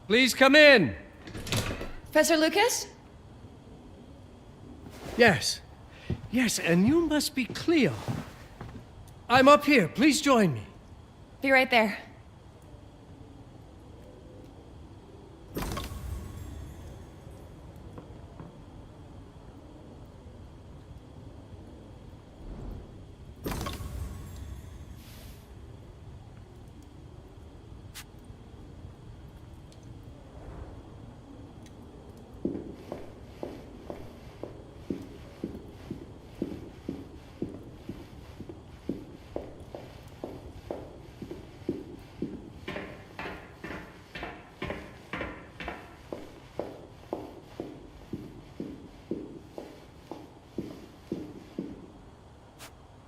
Please come in. Professor Lucas? Yes. Yes, and you must be Cleo. I'm up here. Please join me. Be right there.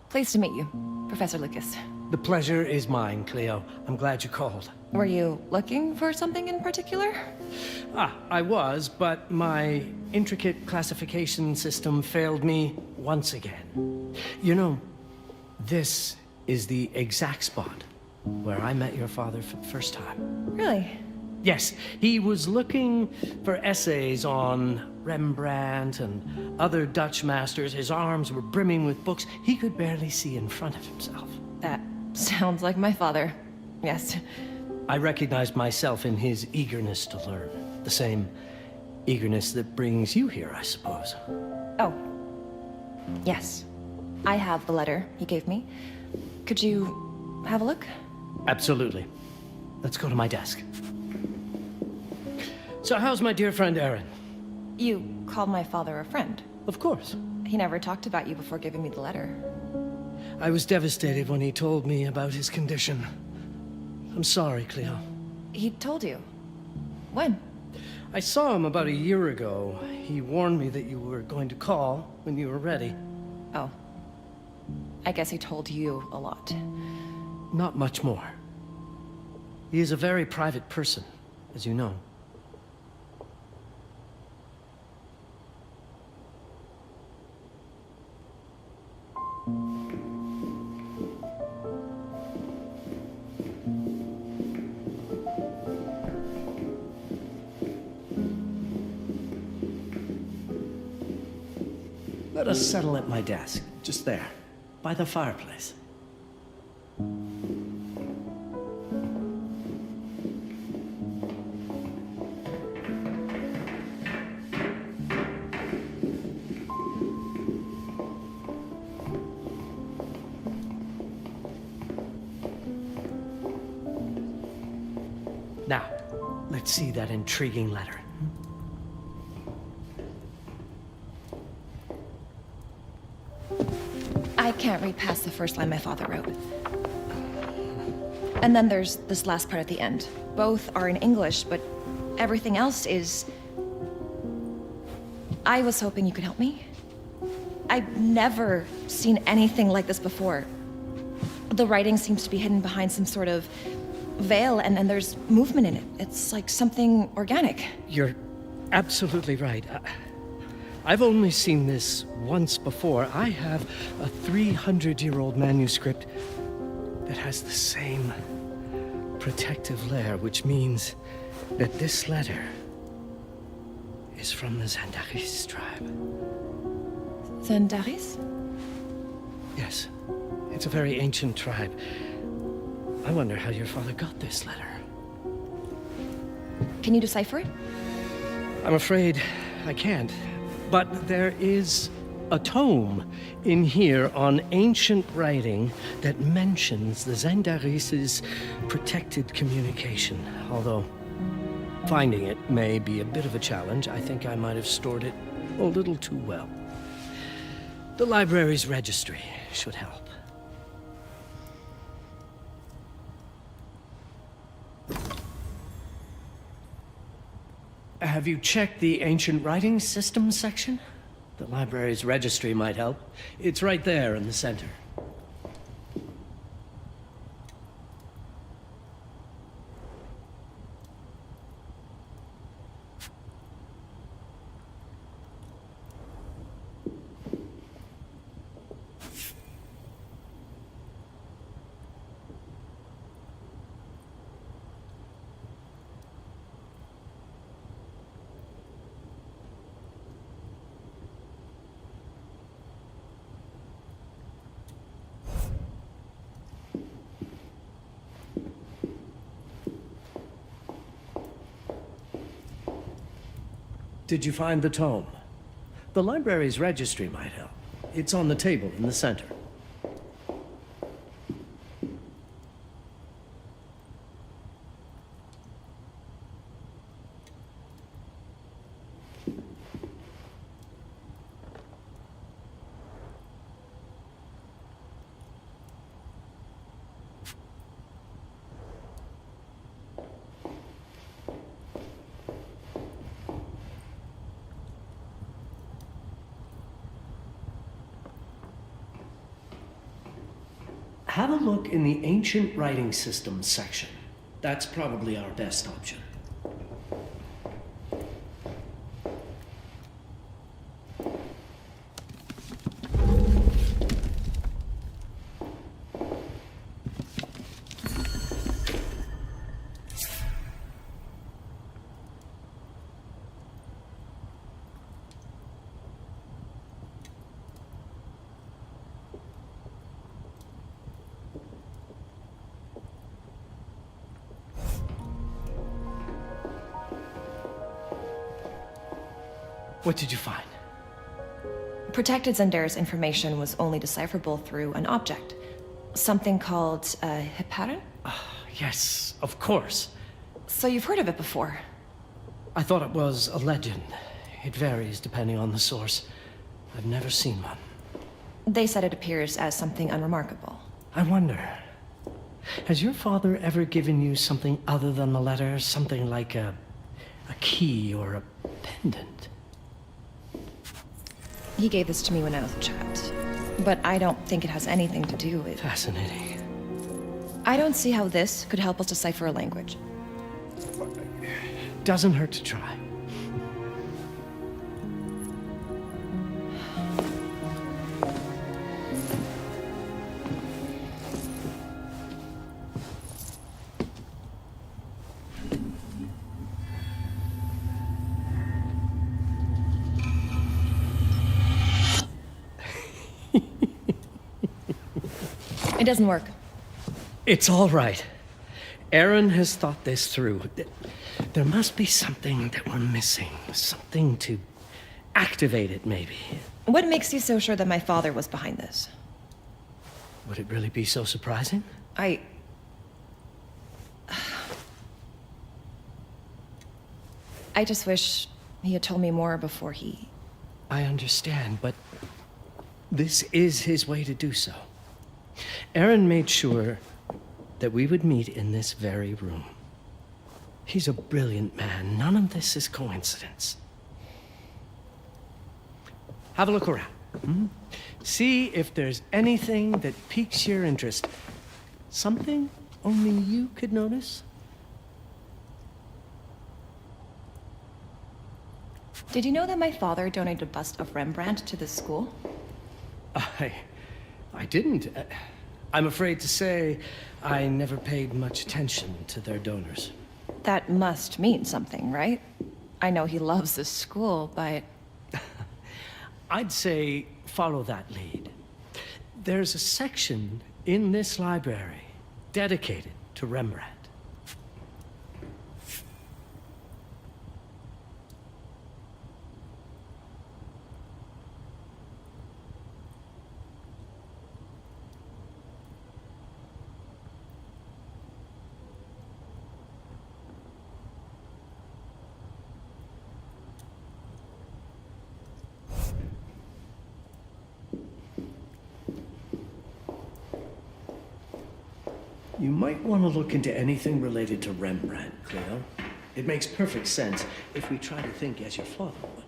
Pleased to meet you, Professor Lucas. The pleasure is mine, Cleo. I'm glad you called. Were you looking for something in particular? I was, but my intricate classification system failed me once again. You know, this is the exact spot where I met your father for the first time. Really? Yes, he was looking for essays on Rembrandt and other Dutch masters. His arms were brimming with books. He could barely see in front of himself. That sounds like my father. Yes. I recognized myself in his eagerness to learn. The same eagerness that brings you here, I suppose. Oh. Yes. I have the letter he gave me. Could you have a look? Absolutely. Let's go to my desk. So how's my dear friend Aaron? You called my father a friend. Of course. He never talked about you before giving me the letter. I was devastated when he told me about his condition. I'm sorry, Cleo. He told you? When? I saw him about a year ago. He warned me that you were going to call when you were ready. Oh. I guess he told you a lot. Not much more. He is a very private person, as you know. Let us settle at my desk, just there, by the fireplace. Now, let's see that intriguing letter. I can't read past the first line my father wrote. And then there's this last part at the end. Both are in English, but everything else is... I was hoping you could help me. I've never seen anything like this before. The writing seems to be hidden behind some sort of veil, and there's movement in it. It's like something organic. You're absolutely right. I've only seen this once before. I have a 300-year-old manuscript that has the same protective layer, which means that this letter is from the Zandaris tribe. Zandaris? Yes, it's a very ancient tribe. I wonder how your father got this letter. Can you decipher it? I'm afraid I can't. But there is a tome in here on ancient writing that mentions the Zandaris' protected communication. Although finding it may be a bit of a challenge, I think I might have stored it a little too well. The library's registry should help. Have you checked the ancient writing system section? The library's registry might help. It's right there in the center. Did you find the tome? The library's registry might help. It's on the table in the center. Have a look in the Ancient Writing Systems section. That's probably our best option. What did you find? Protected Zendare's information was only decipherable through an object. Something called a heparin? Yes, of course. So you've heard of it before? I thought it was a legend. It varies depending on the source. I've never seen one. They said it appears as something unremarkable. I wonder, has your father ever given you something other than the letter? Something like a key or a pendant? He gave this to me when I was a child. But I don't think it has anything to do with... Fascinating. I don't see how this could help us decipher a language. Doesn't hurt to try. It doesn't work. It's all right. Aaron has thought this through. There must be something that we're missing. Something to activate it, maybe. What makes you so sure that my father was behind this? Would it really be so surprising? I just wish he had told me more before he... I understand, but this is his way to do so. Aaron made sure that we would meet in this very room. He's a brilliant man. None of this is coincidence. Have a look around. See if there's anything that piques your interest. Something only you could notice. Did you know that my father donated a bust of Rembrandt to this school? I didn't. I'm afraid to say I never paid much attention to their donors. That must mean something, right? I know he loves this school, but... I'd say follow that lead. There's a section in this library dedicated to Rembrandt. You might want to look into anything related to Rembrandt, Cleo. It makes perfect sense if we try to think as your father would.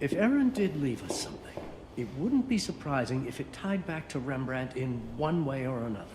If Aaron did leave us something, it wouldn't be surprising if it tied back to Rembrandt in one way or another.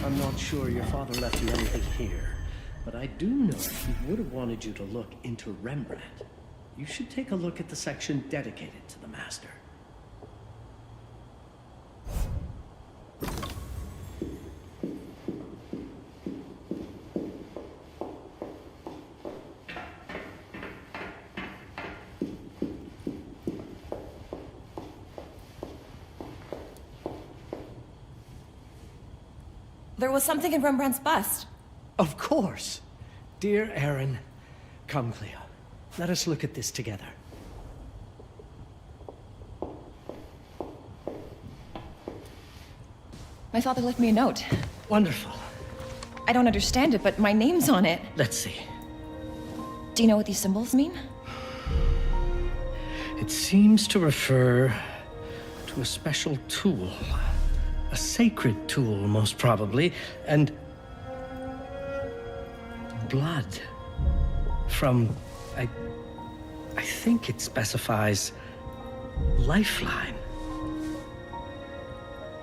I'm not sure your father left you anything here, but I do know he would have wanted you to look into Rembrandt. You should take a look at the section dedicated to the master. There was something in Rembrandt's bust. Of course. Dear Aaron, come, Cleo. Let us look at this together. My father left me a note. Wonderful. I don't understand it, but my name's on it. Let's see. Do you know what these symbols mean? It seems to refer to a special tool. A sacred tool, most probably, and blood from, I think it specifies lifeline.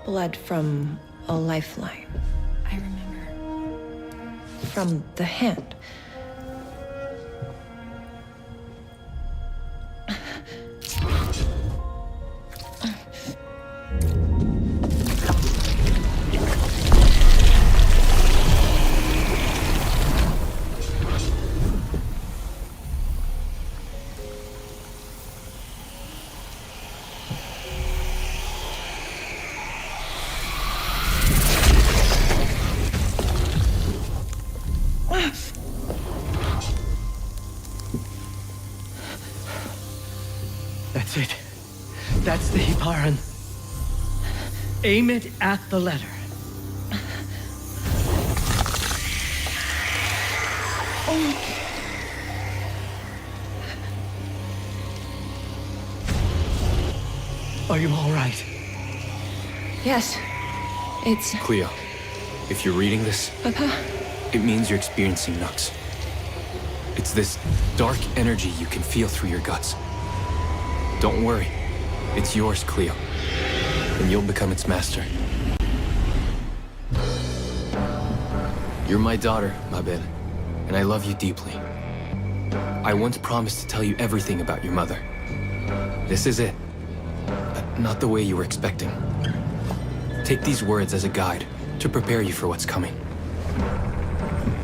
Blood from a lifeline. I remember. From the hand. That's it. That's the Hiparan. Aim it at the letter. Are you all right? Yes. It's... Cleo, if you're reading this, Papa? it means you're experiencing Nux. It's this dark energy you can feel through your guts. Don't worry. It's yours, Cleo. And you'll become its master. You're my daughter, Mabel, and I love you deeply. I once promised to tell you everything about your mother. This is it. But not the way you were expecting. Take these words as a guide to prepare you for what's coming.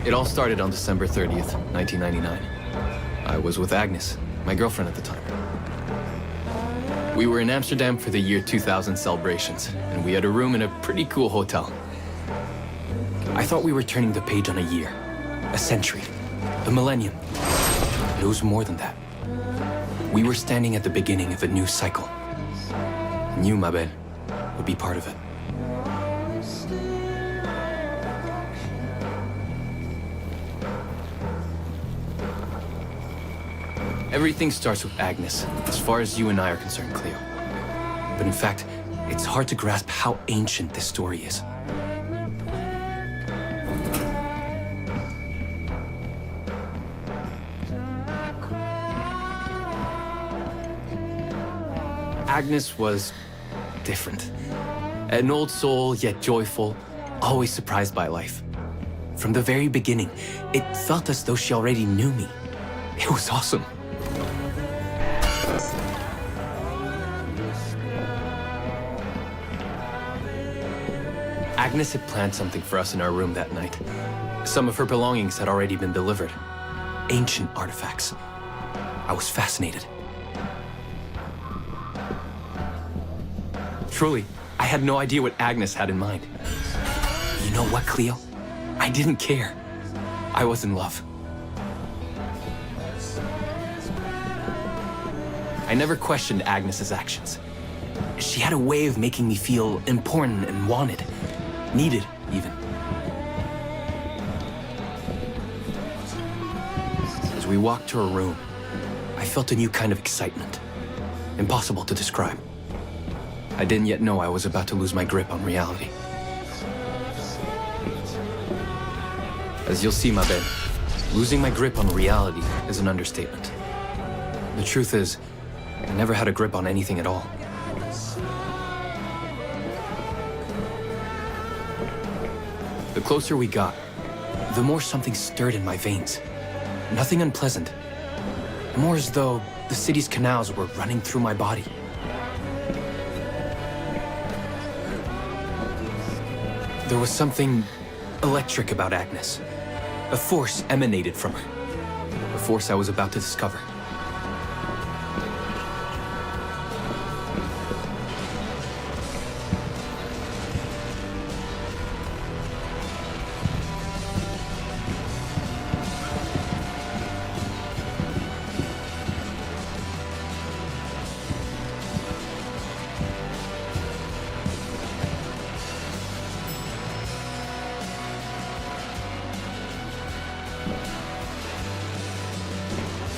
It all started on December 30th, 1999. I was with Agnes, my girlfriend at the time. We were in Amsterdam for the year 2000 celebrations, and we had a room in a pretty cool hotel. I thought we were turning the page on a year, a century, a millennium. But it was more than that. We were standing at the beginning of a new cycle. And you, Mabel, would be part of it. Everything starts with Agnes, as far as you and I are concerned, Cleo. But in fact, it's hard to grasp how ancient this story is. Agnes was different. An old soul, yet joyful, always surprised by life. From the very beginning, it felt as though she already knew me. It was awesome. Agnes had planned something for us in our room that night. Some of her belongings had already been delivered. Ancient artifacts. I was fascinated. Truly, I had no idea what Agnes had in mind. You know what, Cleo? I didn't care. I was in love. I never questioned Agnes's actions. She had a way of making me feel important and wanted. Needed, even. As we walked to her room, I felt a new kind of excitement. Impossible to describe. I didn't yet know I was about to lose my grip on reality. As you'll see, Mabel, losing my grip on reality is an understatement. The truth is, I never had a grip on anything at all. The closer we got, the more something stirred in my veins. Nothing unpleasant. More as though the city's canals were running through my body. There was something electric about Agnes. A force emanated from her. A force I was about to discover.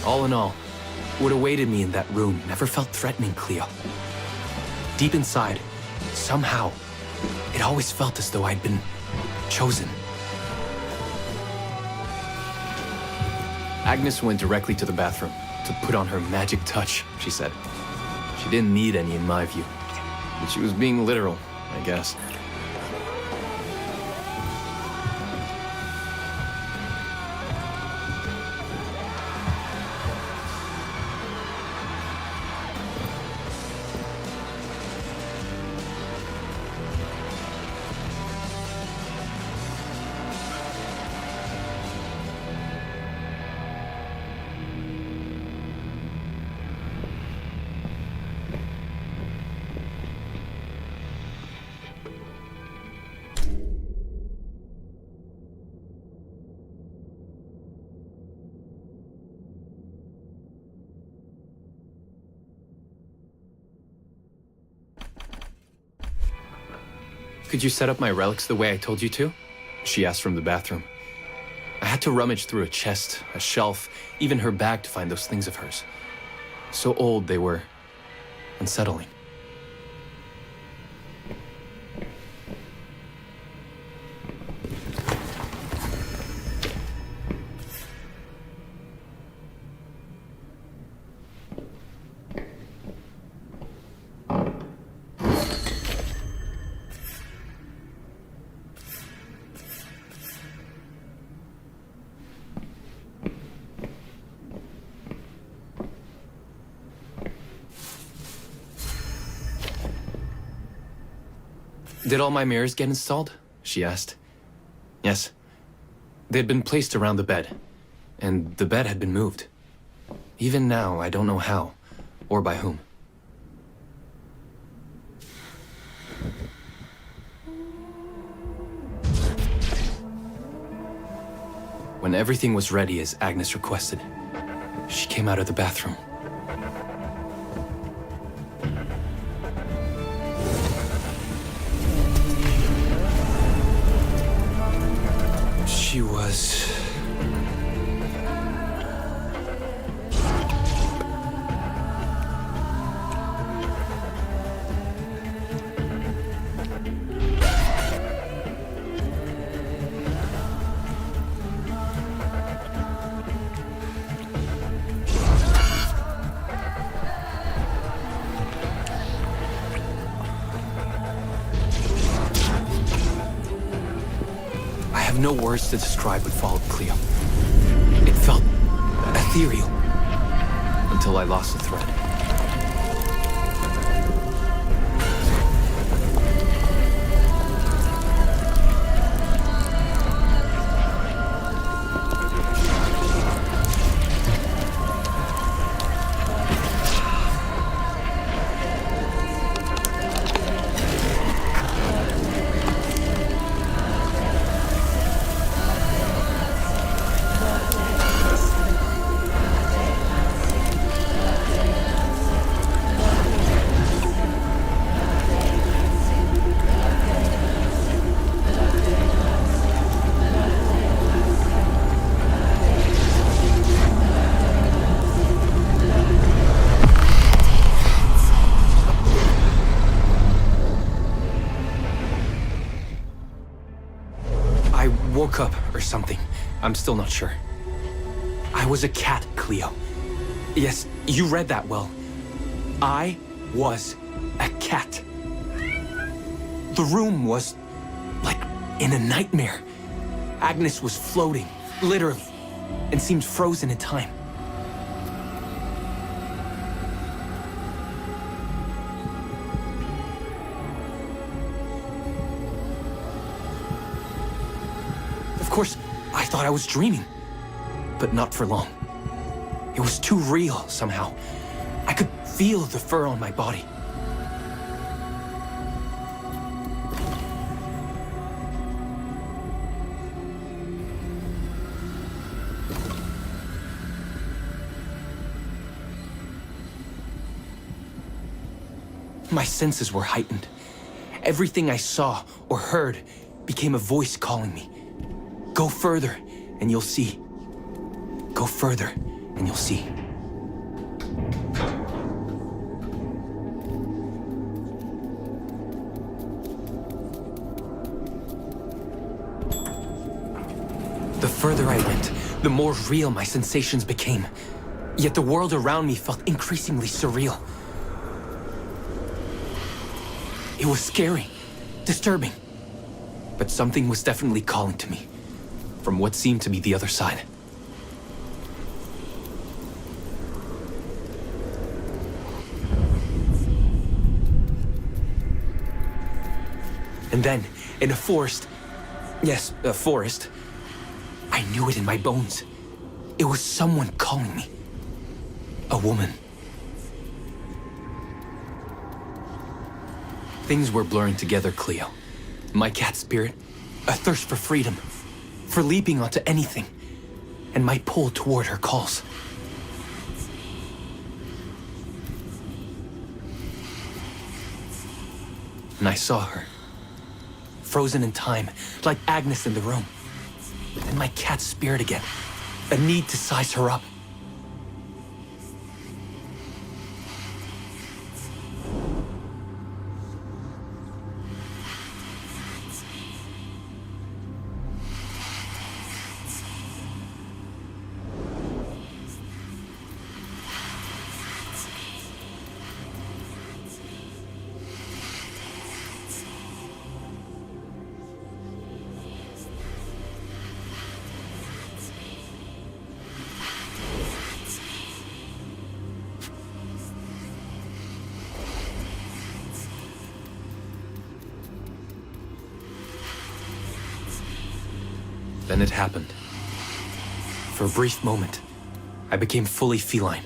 All in all, what awaited me in that room never felt threatening, Cleo. Deep inside, somehow, it always felt as though I'd been chosen. Agnes went directly to the bathroom to put on her magic touch, she said. She didn't need any in my view, but she was being literal, I guess. Could you set up my relics the way I told you to? She asked from the bathroom. I had to rummage through a chest, a shelf, even her bag to find those things of hers. So old they were unsettling. Did all my mirrors get installed? She asked. Yes. They had been placed around the bed, and the bed had been moved. Even now, I don't know how, or by whom. When everything was ready as Agnes requested, she came out of the bathroom. She was... I have no words to describe what followed, Cleo. It felt ethereal until I lost the thread. woke up or something. I'm still not sure. I was a cat, Cleo. Yes, you read that well. I was a cat. The room was like in a nightmare. Agnes was floating, literally, and seemed frozen in time. Of course, I thought I was dreaming, but not for long. It was too real somehow. I could feel the fur on my body. My senses were heightened. Everything I saw or heard became a voice calling me. Go further, and you'll see. Go further, and you'll see. The further I went, the more real my sensations became. Yet the world around me felt increasingly surreal. It was scary, disturbing, but something was definitely calling to me, from what seemed to be the other side. And then, in a forest, yes, a forest, I knew it in my bones. It was someone calling me. A woman. Things were blurring together, Cleo. My cat spirit, a thirst for freedom, for leaping onto anything, and my pull toward her calls. And I saw her, frozen in time, like Agnes in the room. And my cat's spirit again, a need to size her up. Then it happened. For a brief moment, I became fully feline.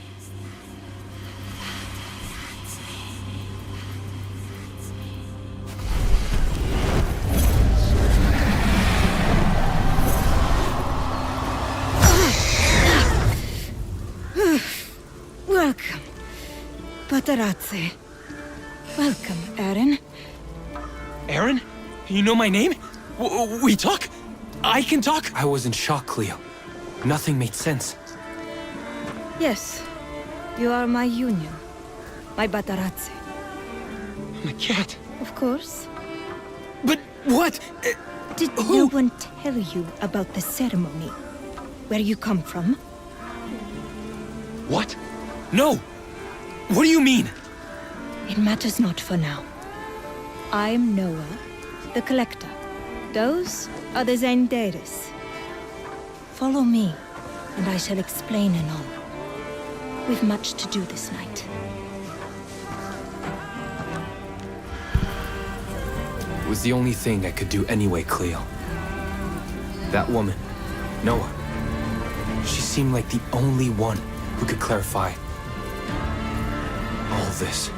Welcome, Patarazzi. Welcome, Aaron. Aaron? You know my name? We talk? I can talk? I was in shock, Cleo. Nothing made sense. Yes, you are my union, my Patarazzi. I'm a cat. Of course. But what? Did no one tell you about the ceremony? Where you come from? What? No! What do you mean? It matters not for now. I'm Noah, the Collector. Those are the Zendaris. Follow me, and I shall explain in all. We've much to do this night. It was the only thing I could do anyway, Cleo. That woman, Noah, she seemed like the only one who could clarify all this.